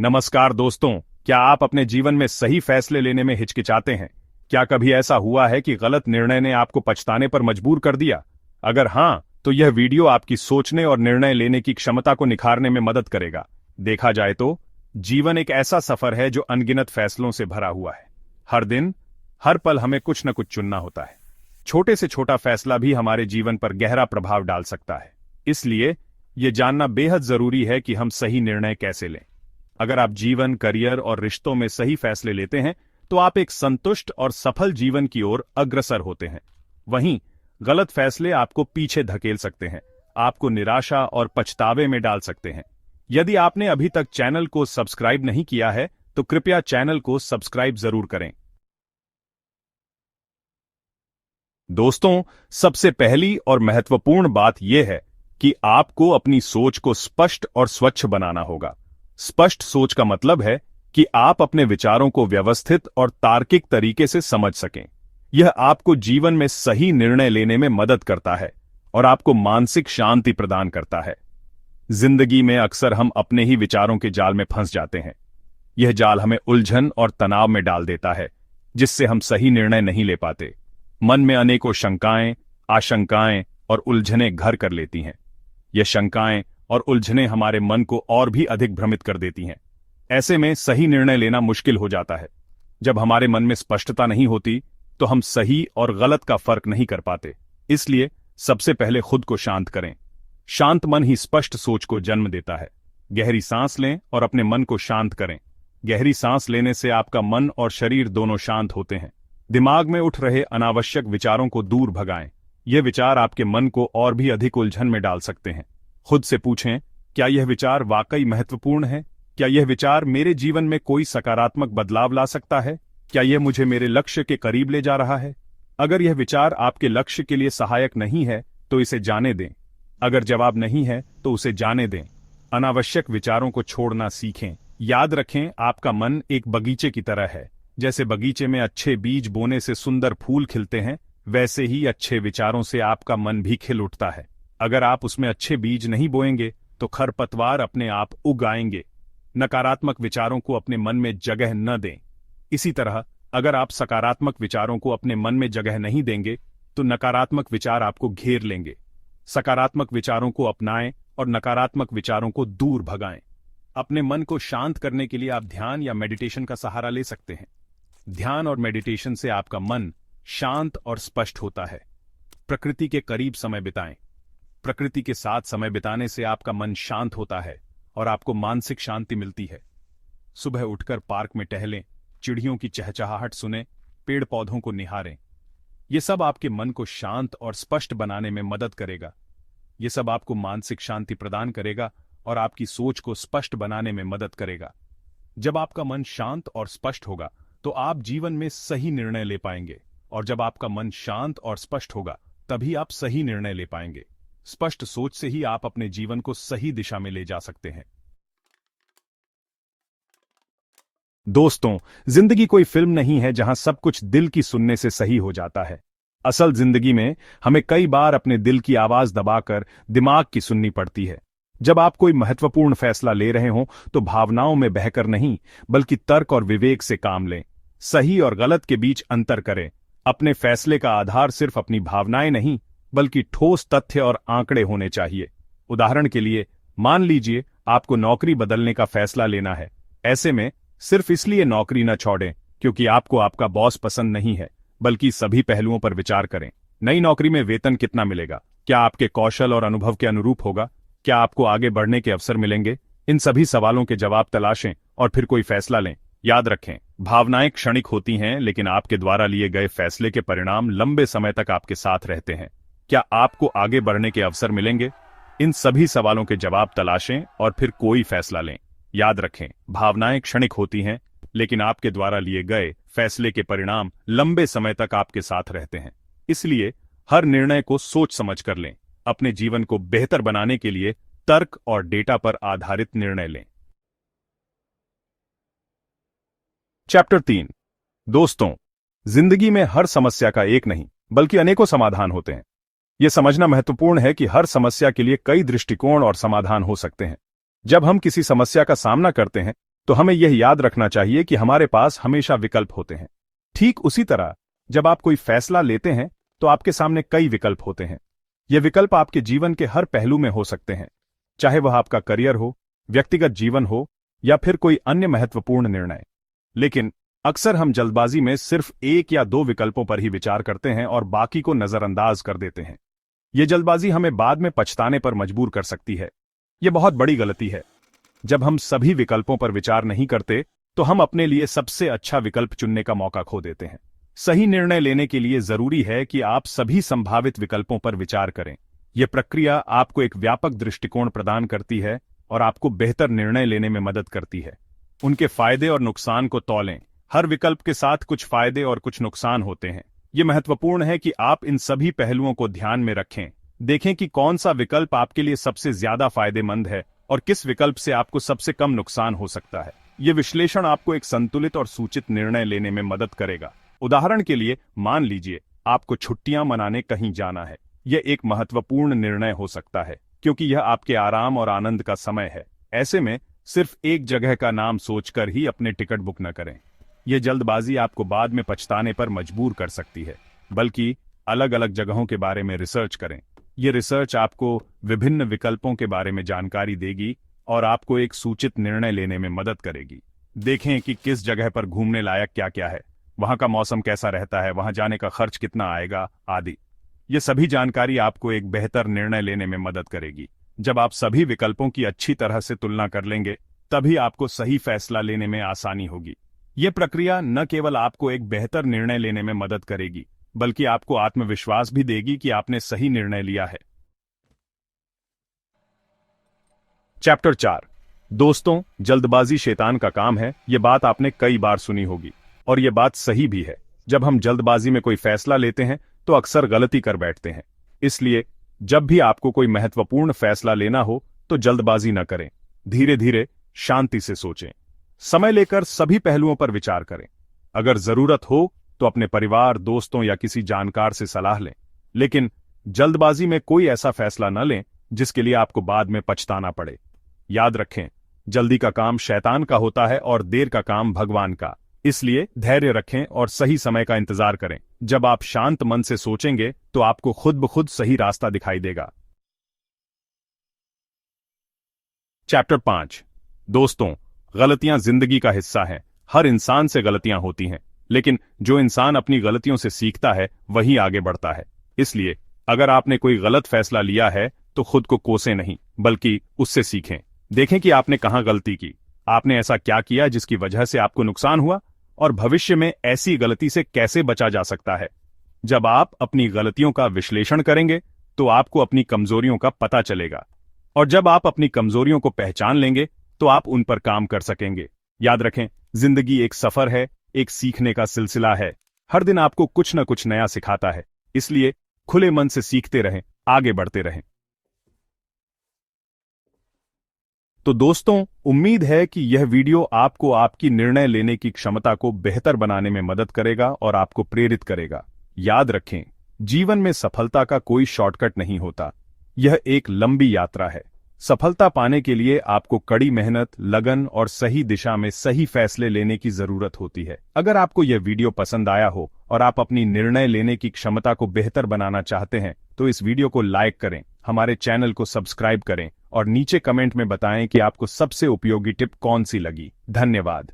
नमस्कार दोस्तों, क्या आप अपने जीवन में सही फैसले लेने में हिचकिचाते हैं? क्या कभी ऐसा हुआ है कि गलत निर्णय ने आपको पछताने पर मजबूर कर दिया? अगर हाँ, तो यह वीडियो आपकी सोचने और निर्णय लेने की क्षमता को निखारने में मदद करेगा। देखा जाए तो जीवन एक ऐसा सफर है जो अनगिनत फैसलों से भरा हुआ है। हर दिन, हर पल हमें कुछ न कुछ चुनना होता है। छोटे से छोटा फैसला भी हमारे जीवन पर गहरा प्रभाव डाल सकता है। इसलिए यह जानना बेहद जरूरी है कि हम सही निर्णय कैसे लें। अगर आप जीवन, करियर और रिश्तों में सही फैसले लेते हैं तो आप एक संतुष्ट और सफल जीवन की ओर अग्रसर होते हैं। वहीं गलत फैसले आपको पीछे धकेल सकते हैं, आपको निराशा और पछतावे में डाल सकते हैं। यदि आपने अभी तक चैनल को सब्सक्राइब नहीं किया है तो कृपया चैनल को सब्सक्राइब जरूर करें। दोस्तों, सबसे पहली और महत्वपूर्ण बात यह है कि आपको अपनी सोच को स्पष्ट और स्वच्छ बनाना होगा। स्पष्ट सोच का मतलब है कि आप अपने विचारों को व्यवस्थित और तार्किक तरीके से समझ सकें। यह आपको जीवन में सही निर्णय लेने में मदद करता है और आपको मानसिक शांति प्रदान करता है। जिंदगी में अक्सर हम अपने ही विचारों के जाल में फंस जाते हैं। यह जाल हमें उलझन और तनाव में डाल देता है, जिससे हम सही निर्णय नहीं ले पाते। मन में अनेकों शंकाएं, आशंकाएं और उलझनें घर कर लेती हैं। यह शंकाएं और उलझनें हमारे मन को और भी अधिक भ्रमित कर देती हैं। ऐसे में सही निर्णय लेना मुश्किल हो जाता है। जब हमारे मन में स्पष्टता नहीं होती तो हम सही और गलत का फर्क नहीं कर पाते। इसलिए सबसे पहले खुद को शांत करें। शांत मन ही स्पष्ट सोच को जन्म देता है। गहरी सांस लें और अपने मन को शांत करें। गहरी सांस लेने से आपका मन और शरीर दोनों शांत होते हैं। दिमाग में उठ रहे अनावश्यक विचारों को दूर भगाएं। ये विचार आपके मन को और भी अधिक उलझन में डाल सकते हैं। खुद से पूछें, क्या यह विचार वाकई महत्वपूर्ण है? क्या यह विचार मेरे जीवन में कोई सकारात्मक बदलाव ला सकता है? क्या यह मुझे मेरे लक्ष्य के करीब ले जा रहा है? अगर यह विचार आपके लक्ष्य के लिए सहायक नहीं है तो इसे जाने दें। अगर जवाब नहीं है तो उसे जाने दें। अनावश्यक विचारों को छोड़ना सीखें। याद रखें, आपका मन एक बगीचे की तरह है। जैसे बगीचे में अच्छे बीज बोने से सुंदर फूल खिलते हैं, वैसे ही अच्छे विचारों से आपका मन भी खिल उठता है। अगर आप उसमें अच्छे बीज नहीं बोएंगे तो खरपतवार अपने आप उग आएंगे। नकारात्मक विचारों को अपने मन में जगह न दें। इसी तरह अगर आप सकारात्मक विचारों को अपने मन में जगह नहीं देंगे तो नकारात्मक विचार आपको घेर लेंगे। सकारात्मक विचारों को अपनाएं और नकारात्मक विचारों को दूर भगाएं। अपने मन को शांत करने के लिए आप ध्यान या मेडिटेशन का सहारा ले सकते हैं। ध्यान और मेडिटेशन से आपका मन शांत और स्पष्ट होता है। प्रकृति के करीब समय बिताएं। प्रकृति के साथ समय बिताने से आपका मन शांत होता है और आपको मानसिक शांति मिलती है। सुबह उठकर पार्क में टहलें, चिड़ियों की चहचहाहट सुनें, पेड़ पौधों को निहारें। ये सब आपके मन को शांत और स्पष्ट बनाने में मदद करेगा। ये सब आपको मानसिक शांति प्रदान करेगा और आपकी सोच को स्पष्ट बनाने में मदद करेगा। जब आपका मन शांत और स्पष्ट होगा तो आप जीवन में सही निर्णय ले पाएंगे, और जब आपका मन शांत और स्पष्ट होगा तभी आप सही निर्णय ले पाएंगे। स्पष्ट सोच से ही आप अपने जीवन को सही दिशा में ले जा सकते हैं। दोस्तों, जिंदगी कोई फिल्म नहीं है जहां सब कुछ दिल की सुनने से सही हो जाता है। असल जिंदगी में हमें कई बार अपने दिल की आवाज दबाकर दिमाग की सुननी पड़ती है। जब आप कोई महत्वपूर्ण फैसला ले रहे हों तो भावनाओं में बहकर नहीं, बल्कि तर्क और विवेक से काम लें। सही और गलत के बीच अंतर करें। अपने फैसले का आधार सिर्फ अपनी भावनाएं नहीं, बल्कि ठोस तथ्य और आंकड़े होने चाहिए। उदाहरण के लिए, मान लीजिए आपको नौकरी बदलने का फैसला लेना है। ऐसे में सिर्फ इसलिए नौकरी न छोड़ें क्योंकि आपको आपका बॉस पसंद नहीं है, बल्कि सभी पहलुओं पर विचार करें। नई नौकरी में वेतन कितना मिलेगा? क्या आपके कौशल और अनुभव के अनुरूप होगा? क्या आपको आगे बढ़ने के अवसर मिलेंगे? इन सभी सवालों के जवाब तलाशें और फिर कोई फैसला लें। याद रखें, भावनाएं क्षणिक होती हैं, लेकिन आपके द्वारा लिए गए फैसले के परिणाम लंबे समय तक आपके साथ रहते हैं। क्या आपको आगे बढ़ने के अवसर मिलेंगे? इन सभी सवालों के जवाब तलाशें और फिर कोई फैसला लें। याद रखें, भावनाएं क्षणिक होती हैं, लेकिन आपके द्वारा लिए गए फैसले के परिणाम लंबे समय तक आपके साथ रहते हैं। इसलिए हर निर्णय को सोच समझ कर लें। अपने जीवन को बेहतर बनाने के लिए तर्क और डेटा पर आधारित निर्णय लें। चैप्टर 3। दोस्तों, जिंदगी में हर समस्या का एक नहीं बल्कि अनेकों समाधान होते हैं। यह समझना महत्वपूर्ण है कि हर समस्या के लिए कई दृष्टिकोण और समाधान हो सकते हैं। जब हम किसी समस्या का सामना करते हैं तो हमें यह याद रखना चाहिए कि हमारे पास हमेशा विकल्प होते हैं। ठीक उसी तरह जब आप कोई फैसला लेते हैं तो आपके सामने कई विकल्प होते हैं। ये विकल्प आपके जीवन के हर पहलू में हो सकते हैं, चाहे वह आपका करियर हो, व्यक्तिगत जीवन हो या फिर कोई अन्य महत्वपूर्ण निर्णय। लेकिन अक्सर हम जल्दबाजी में सिर्फ एक या दो विकल्पों पर ही विचार करते हैं और बाकी को नजरअंदाज कर देते हैं। यह जल्दबाजी हमें बाद में पछताने पर मजबूर कर सकती है। यह बहुत बड़ी गलती है। जब हम सभी विकल्पों पर विचार नहीं करते तो हम अपने लिए सबसे अच्छा विकल्प चुनने का मौका खो देते हैं। सही निर्णय लेने के लिए जरूरी है कि आप सभी संभावित विकल्पों पर विचार करें। यह प्रक्रिया आपको एक व्यापक दृष्टिकोण प्रदान करती है और आपको बेहतर निर्णय लेने में मदद करती है। उनके फायदे और नुकसान को तौलें। हर विकल्प के साथ कुछ फायदे और कुछ नुकसान होते हैं। यह महत्वपूर्ण है कि आप इन सभी पहलुओं को ध्यान में रखें। देखें कि कौन सा विकल्प आपके लिए सबसे ज्यादा फायदेमंद है और किस विकल्प से आपको सबसे कम नुकसान हो सकता है। यह विश्लेषण आपको एक संतुलित और सूचित निर्णय लेने में मदद करेगा। उदाहरण के लिए, मान लीजिए आपको छुट्टियां मनाने कहीं जाना है। यह एक महत्वपूर्ण निर्णय हो सकता है क्योंकि यह आपके आराम और आनंद का समय है। ऐसे में सिर्फ एक जगह का नाम सोचकर ही अपने टिकट बुक न करें। यह जल्दबाजी आपको बाद में पछताने पर मजबूर कर सकती है, बल्कि अलग अलग जगहों के बारे में रिसर्च करें। यह रिसर्च आपको विभिन्न विकल्पों के बारे में जानकारी देगी और आपको एक सूचित निर्णय लेने में मदद करेगी। देखें कि किस जगह पर घूमने लायक क्या क्या है, वहां का मौसम कैसा रहता है, वहां जाने का खर्च कितना आएगा आदि। ये सभी जानकारी आपको एक बेहतर निर्णय लेने में मदद करेगी। जब आप सभी विकल्पों की अच्छी तरह से तुलना कर लेंगे, तभी आपको सही फैसला लेने में आसानी होगी। यह प्रक्रिया न केवल आपको एक बेहतर निर्णय लेने में मदद करेगी, बल्कि आपको आत्मविश्वास भी देगी कि आपने सही निर्णय लिया है। चैप्टर 4। दोस्तों, जल्दबाजी शैतान का काम है। यह बात आपने कई बार सुनी होगी और यह बात सही भी है। जब हम जल्दबाजी में कोई फैसला लेते हैं तो अक्सर गलती कर बैठते हैं। इसलिए जब भी आपको कोई महत्वपूर्ण फैसला लेना हो तो जल्दबाजी न करें। धीरे धीरे शांति से सोचें। समय लेकर सभी पहलुओं पर विचार करें। अगर जरूरत हो तो अपने परिवार, दोस्तों या किसी जानकार से सलाह लें। लेकिन जल्दबाजी में कोई ऐसा फैसला न लें जिसके लिए आपको बाद में पछताना पड़े। याद रखें, जल्दी का काम शैतान का होता है और देर का काम भगवान का। इसलिए धैर्य रखें और सही समय का इंतजार करें। जब आप शांत मन से सोचेंगे तो आपको खुद ब खुद सही रास्ता दिखाई देगा। चैप्टर 5। दोस्तों, गलतियां जिंदगी का हिस्सा हैं। हर इंसान से गलतियां होती हैं, लेकिन जो इंसान अपनी गलतियों से सीखता है वही आगे बढ़ता है। इसलिए अगर आपने कोई गलत फैसला लिया है तो खुद को कोसें नहीं, बल्कि उससे सीखें। देखें कि आपने कहां गलती की, आपने ऐसा क्या किया जिसकी वजह से आपको नुकसान हुआ, और भविष्य में ऐसी गलती से कैसे बचा जा सकता है। जब आप अपनी गलतियों का विश्लेषण करेंगे तो आपको अपनी कमजोरियों का पता चलेगा, और जब आप अपनी कमजोरियों को पहचान लेंगे तो आप उन पर काम कर सकेंगे। याद रखें, जिंदगी एक सफर है, एक सीखने का सिलसिला है। हर दिन आपको कुछ न कुछ नया सिखाता है। इसलिए खुले मन से सीखते रहें, आगे बढ़ते रहें। तो दोस्तों, उम्मीद है कि यह वीडियो आपको आपकी निर्णय लेने की क्षमता को बेहतर बनाने में मदद करेगा और आपको प्रेरित करेगा। याद रखें, जीवन में सफलता का कोई शॉर्टकट नहीं होता। यह एक लंबी यात्रा है। सफलता पाने के लिए आपको कड़ी मेहनत, लगन और सही दिशा में सही फैसले लेने की जरूरत होती है। अगर आपको यह वीडियो पसंद आया हो और आप अपनी निर्णय लेने की क्षमता को बेहतर बनाना चाहते हैं तो इस वीडियो को लाइक करें, हमारे चैनल को सब्सक्राइब करें और नीचे कमेंट में बताएं कि आपको सबसे उपयोगी टिप कौन सी लगी। धन्यवाद।